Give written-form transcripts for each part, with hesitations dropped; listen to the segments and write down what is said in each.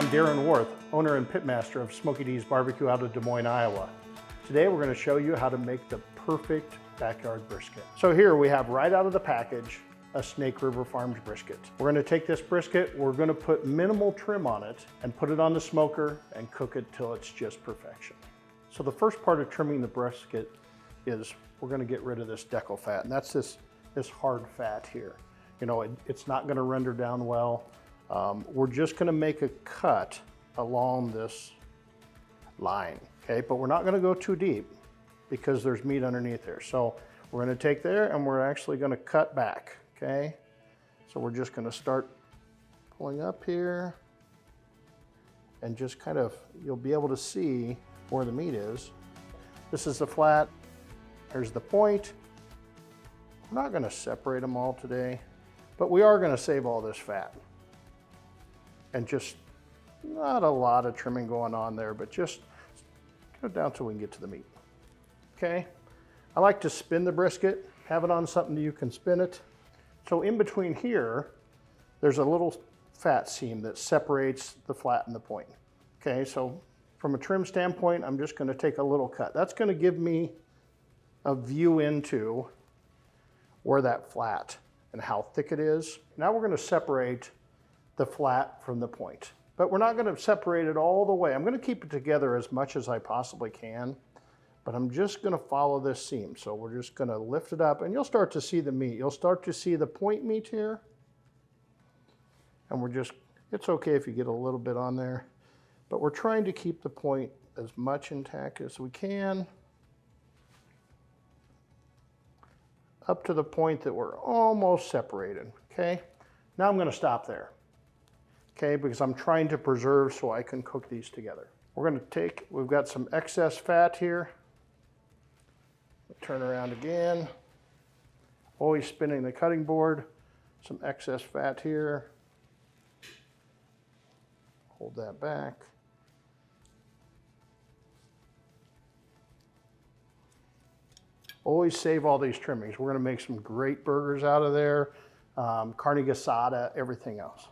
I'm Darren Worth, owner and pitmaster of Smokey D's Barbecue out of Des Moines, Iowa. Today we're going to show you how to make the perfect backyard brisket. So here we have right out of the package a Snake River Farms brisket. We're going to take this brisket, we're going to put minimal trim on it and put it on the smoker and cook it till it's just perfection. So the first part of trimming the brisket is we're going to get rid of this Deckle fat, and that's this hard fat here. You know, it's not going to render down well. We're just going to make a cut along this line, okay? But we're not going to go too deep because there's meat underneath there. So we're going to take there and we're actually going to cut back, okay? So we're just going to start pulling up here and just kind of, you'll be able to see where the meat is. This is the flat, here's the point. We're not going to separate them all today, but we are going to save all this fat. And just not a lot of trimming going on there, but just go down till we can get to the meat. Okay, I like to spin the brisket, have it on something that you can spin it. So in between here, there's a little fat seam that separates the flat and the point. Okay, so from a trim standpoint, I'm just going to take a little cut. That's going to give me a view into where that flat and how thick it is. Now we're going to separate the flat from the point, but we're not going to separate it all the way. I'm going to keep it together as much as I possibly can, but I'm just going to follow this seam. So we're just going to lift it up and you'll start to see the meat. You'll start to see the point meat here. And we're just, it's okay if you get a little bit on there, but we're trying to keep the point as much intact as we can, up to the point that we're almost separated, okay? Now I'm going to stop there. Okay, because I'm trying to preserve so I can cook these together. We're going to take, we've got some excess fat here. Turn around again. Always spinning the cutting board. Some excess fat here. Hold that back. Always save all these trimmings. We're going to make some great burgers out of there. Carne asada, everything else.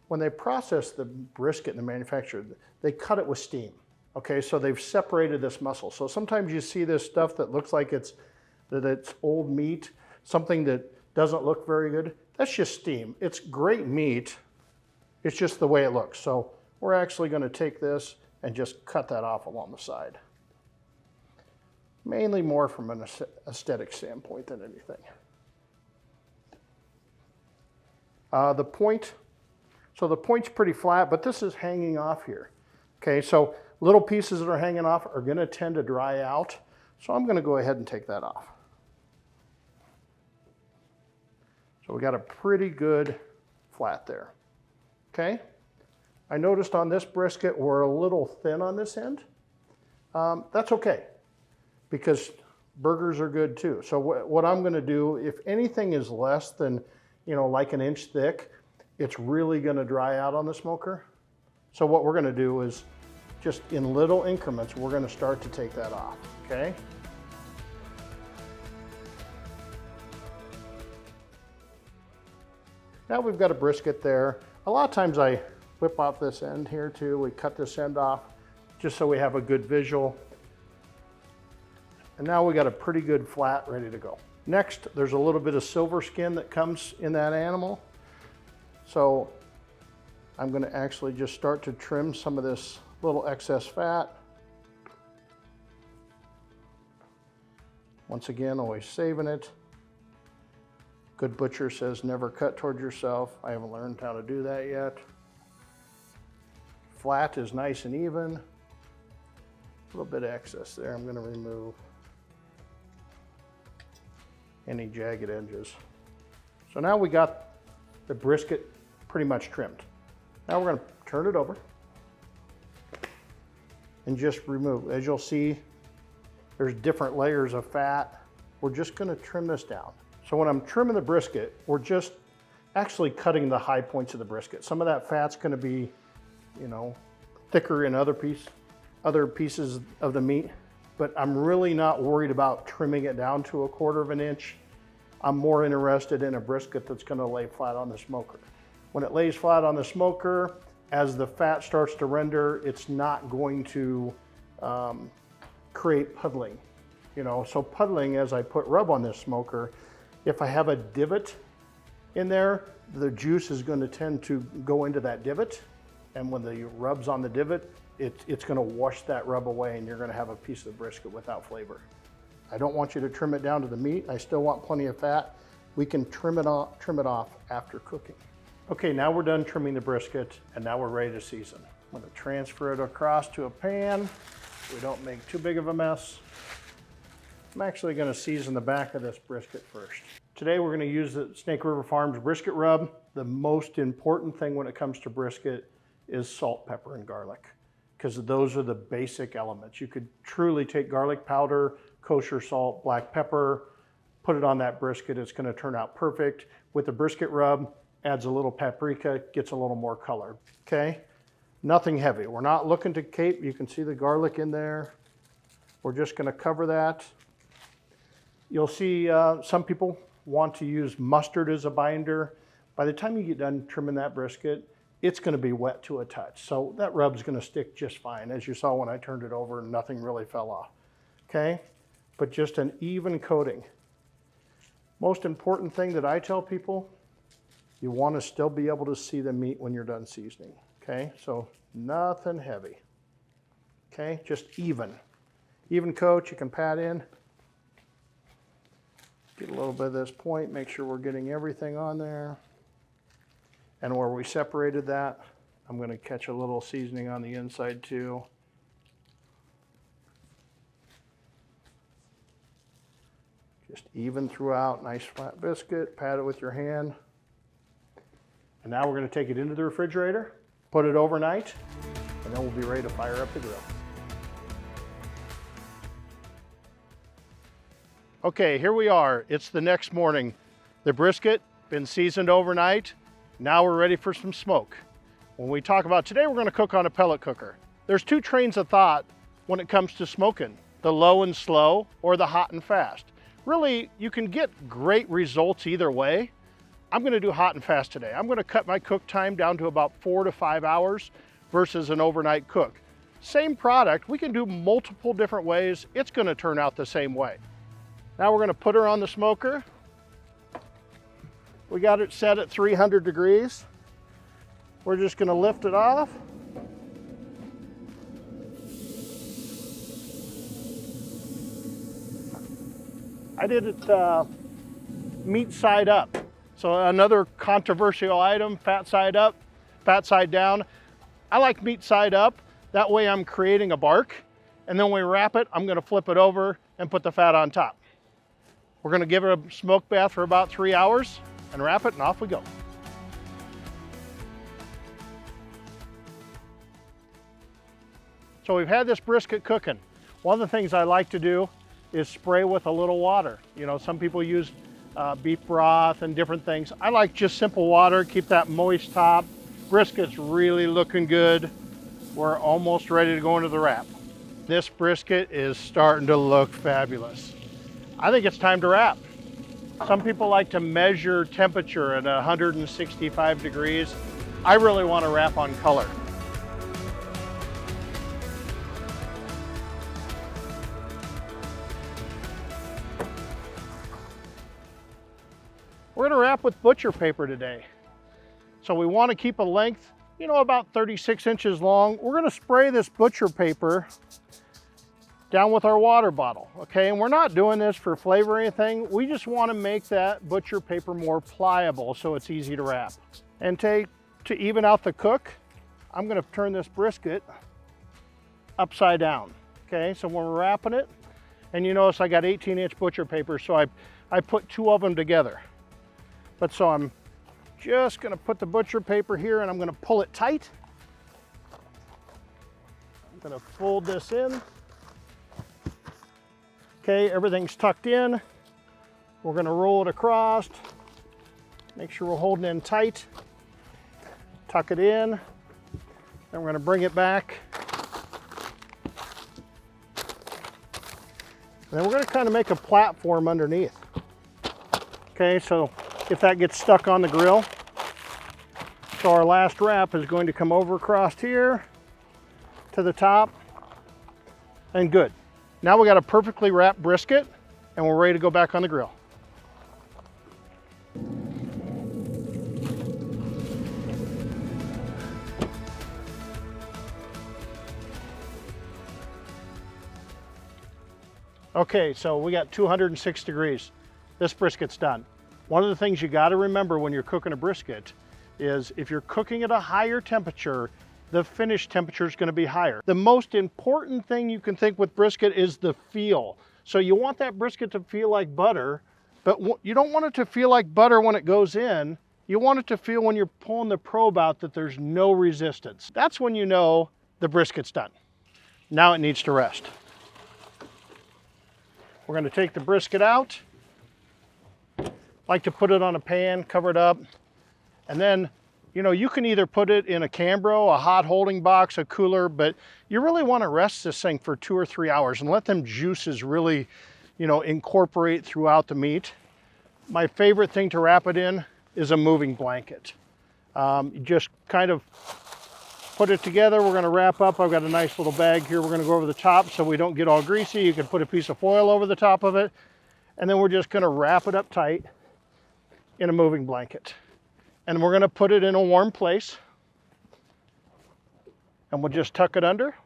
When they process the brisket in the manufacturer, they cut it with steam. Okay, so they've separated this muscle. So sometimes you see this stuff that looks like it's old meat, something that doesn't look very good. That's just steam. It's great meat. It's just the way it looks. So we're actually going to take this and just cut that off along the side. Mainly more from an aesthetic standpoint than anything. The point. So the point's pretty flat, but this is hanging off here. Okay, so little pieces that are hanging off are going to tend to dry out. So I'm going to go ahead and take that off. So we got a pretty good flat there. Okay, I noticed on this brisket we're a little thin on this end. That's okay, because burgers are good too. So what I'm going to do, if anything is less than, like an inch thick, it's really going to dry out on the smoker. So what we're going to do is just in little increments, we're going to start to take that off, okay? Now we've got a brisket there. A lot of times I whip off this end here too. We cut this end off just so we have a good visual. And now we got a pretty good flat ready to go. Next, there's a little bit of silver skin that comes in that animal. So I'm going to actually just start to trim some of this little excess fat. Once again, always saving it. Good butcher says never cut toward yourself. I haven't learned how to do that yet. Flat is nice and even. A little bit of excess there. I'm going to remove any jagged edges. So now we got the brisket pretty much trimmed. Now we're going to turn it over and just remove. As you'll see, there's different layers of fat. We're just going to trim this down. So when I'm trimming the brisket, we're just actually cutting the high points of the brisket. Some of that fat's going to be, thicker in other pieces of the meat, but I'm really not worried about trimming it down to 1/4 of an inch. I'm more interested in a brisket that's going to lay flat on the smoker. When it lays flat on the smoker, as the fat starts to render, it's not going to create puddling. You know, so puddling, as I put rub on this smoker, if I have a divot in there, the juice is going to tend to go into that divot, and when the rub's on the divot, it's going to wash that rub away, and you're going to have a piece of brisket without flavor. I don't want you to trim it down to the meat. I still want plenty of fat. We can trim it off after cooking. Okay, now we're done trimming the brisket, and now we're ready to season. I'm going to transfer it across to a pan so we don't make too big of a mess. I'm actually going to season the back of this brisket first. Today we're going to use the Snake River Farms brisket rub. The most important thing when it comes to brisket is salt, pepper, and garlic, because those are the basic elements. You could truly take garlic powder, kosher salt, black pepper, put it on that brisket. It's going to turn out perfect. With the brisket rub, adds a little paprika, gets a little more color. Okay, nothing heavy. We're not looking to cape. You can see the garlic in there. We're just going to cover that. You'll see some people want to use mustard as a binder. By the time you get done trimming that brisket, it's going to be wet to a touch. So that rub's going to stick just fine. As you saw when I turned it over, nothing really fell off. Okay, but just an even coating. Most important thing that I tell people, you want to still be able to see the meat when you're done seasoning. Okay, so nothing heavy. Okay, just even. Even coat, you can pat in. Get a little bit of this point, make sure we're getting everything on there. And where we separated that, I'm going to catch a little seasoning on the inside too. Just even throughout, nice flat biscuit, pat it with your hand. And now we're going to take it into the refrigerator, put it overnight, and then we'll be ready to fire up the grill. Okay, here we are. It's the next morning. The brisket, been seasoned overnight. Now we're ready for some smoke. When we talk about today, we're going to cook on a pellet cooker. There's two trains of thought when it comes to smoking, the low and slow or the hot and fast. Really, you can get great results either way. I'm going to do hot and fast today. I'm going to cut my cook time down to about 4 to 5 hours versus an overnight cook. Same product, we can do multiple different ways. It's going to turn out the same way. Now we're going to put her on the smoker. We got it set at 300 degrees. We're just going to lift it off. I did it meat side up. So another controversial item, fat side up, fat side down. I like meat side up. That way I'm creating a bark. And then when we wrap it, I'm going to flip it over and put the fat on top. We're going to give it a smoke bath for about 3 hours and wrap it, and off we go. So we've had this brisket cooking. One of the things I like to do is spray with a little water. You know, some people use beef broth and different things. I like just simple water, keep that moist top. Brisket's really looking good. We're almost ready to go into the wrap. This brisket is starting to look fabulous. I think it's time to wrap. Some people like to measure temperature at 165 degrees. I really want to wrap on color. We're going to wrap with butcher paper today. So we want to keep a length, you know, about 36 inches long. We're going to spray this butcher paper down with our water bottle, okay? And we're not doing this for flavor or anything. We just want to make that butcher paper more pliable so it's easy to wrap. And to even out the cook, I'm going to turn this brisket upside down, okay? So when we're wrapping it, and you notice I got 18-inch butcher paper, so I put 2 of them together. But so I'm just going to put the butcher paper here and I'm going to pull it tight. I'm going to fold this in. Okay, everything's tucked in. We're going to roll it across. Make sure we're holding in tight. Tuck it in. Then we're going to bring it back. And then we're going to kind of make a platform underneath. Okay, so if that gets stuck on the grill, So our last wrap is going to come over across here to the top, and good. Now we got a perfectly wrapped brisket, and we're ready to go back on the grill. Okay, so we got 206 degrees. This brisket's done. One of the things you got to remember when you're cooking a brisket is if you're cooking at a higher temperature, the finish temperature is going to be higher. The most important thing you can think with brisket is the feel. So you want that brisket to feel like butter, but you don't want it to feel like butter when it goes in. You want it to feel when you're pulling the probe out that there's no resistance. That's when you know the brisket's done. Now it needs to rest. We're going to take the brisket out. Like to put it on a pan, cover it up, and then, you know, you can either put it in a Cambro, a hot holding box, a cooler, but you really want to rest this thing for 2 or 3 hours and let them juices really, you know, incorporate throughout the meat. My favorite thing to wrap it in is a moving blanket. You just kind of put it together. We're going to wrap up. I've got a nice little bag here. We're going to go over the top so we don't get all greasy. You can put a piece of foil over the top of it, and then we're just going to wrap it up tight in a moving blanket. And we're going to put it in a warm place, and we'll just tuck it under,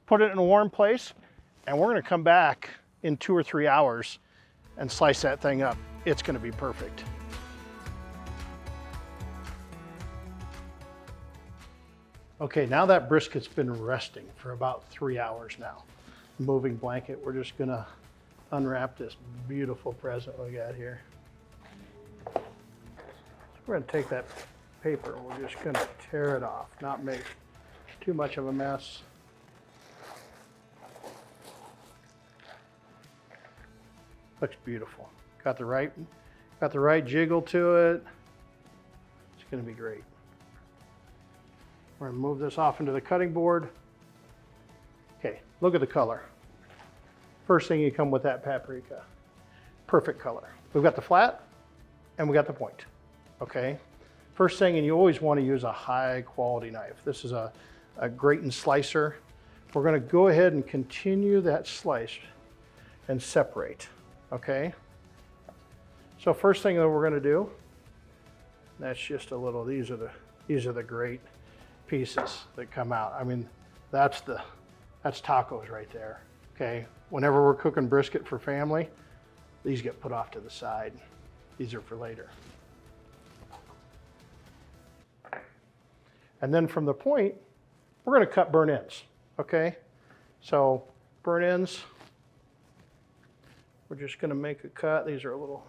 put it in a warm place, and we're going to come back in 2 or 3 hours and slice that thing up. It's going to be perfect. Okay, now that brisket's been resting for about 3 hours now. Moving blanket, we're just going to unwrap this beautiful present we got here. We're going to take that paper and we're just going to tear it off, not make too much of a mess. Looks beautiful. Got the right jiggle to it. It's going to be great. We're going to move this off into the cutting board. Okay, look at the color. First thing, you come with that paprika. Perfect color. We've got the flat and we got the point. Okay, first thing, and you always want to use a high quality knife. This is a grating slicer. We're going to go ahead and continue that slice and separate. Okay, so first thing that we're going to do, that's just a little, these are the great pieces that come out. I mean, that's tacos right there. Okay, whenever we're cooking brisket for family, these get put off to the side. These are for later. And then from the point, we're going to cut burn ends, okay? So burn ends, we're just going to make a cut. These are a little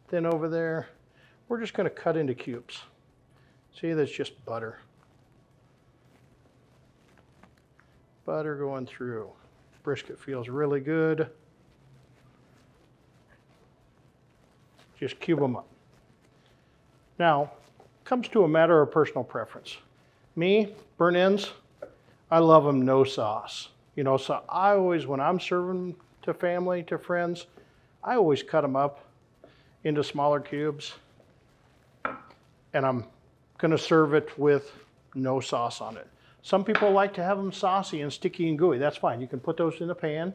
thin over there. We're just going to cut into cubes. See, that's just butter. Butter going through. Brisket feels really good. Just cube them up. Now, comes to a matter of personal preference. Me, burn ends, I love them no sauce. You know, so I always, when I'm serving to family, to friends, I always cut them up into smaller cubes, and I'm gonna serve it with no sauce on it. Some people like to have them saucy and sticky and gooey. That's fine. You can put those in the pan.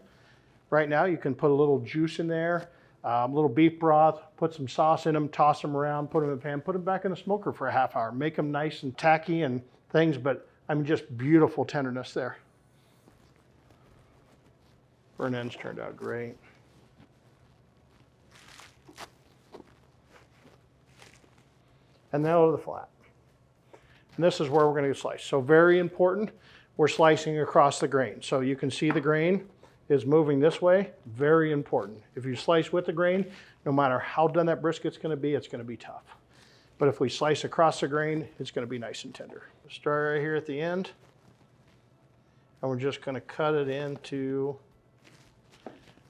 Right now, you can put a little juice in there, a little beef broth, put some sauce in them, toss them around, put them in the pan, put them back in the smoker for a half hour. Make them nice and tacky and things, but I mean, just beautiful tenderness there. Burn ends turned out great. And now to the flat. And this is where we're going to slice. So very important, we're slicing across the grain. So you can see the grain is moving this way. Very important. If you slice with the grain, no matter how done that brisket's going to be, it's going to be tough. But if we slice across the grain, it's going to be nice and tender. We'll start right here at the end, and we're just going to cut it into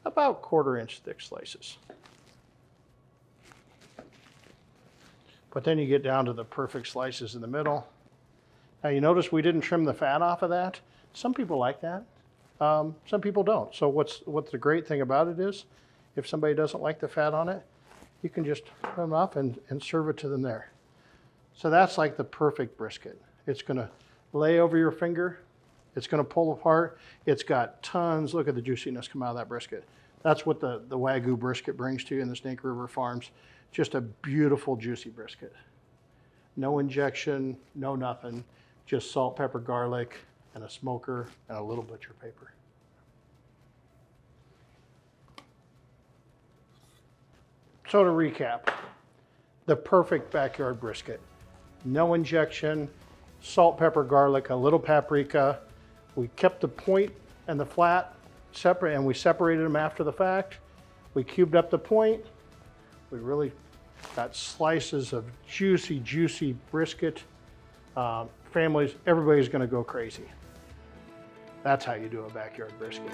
about 1/4 inch thick slices. But then you get down to the perfect slices in the middle. Now you notice we didn't trim the fat off of that. Some people like that. Some people don't. So what's the great thing about it is, if somebody doesn't like the fat on it, you can just trim it off and serve it to them there. So that's like the perfect brisket. It's gonna lay over your finger. It's gonna pull apart. It's got tons, look at the juiciness come out of that brisket. That's what the Wagyu brisket brings to you in the Snake River Farms. Just a beautiful, juicy brisket. No injection, no nothing. Just salt, pepper, garlic, and a smoker, and a little butcher paper. So to recap, the perfect backyard brisket. No injection, salt, pepper, garlic, a little paprika. We kept the point and the flat separate, and we separated them after the fact. We cubed up the point. We really got slices of juicy, juicy brisket. Families, everybody's gonna go crazy. That's how you do a backyard brisket.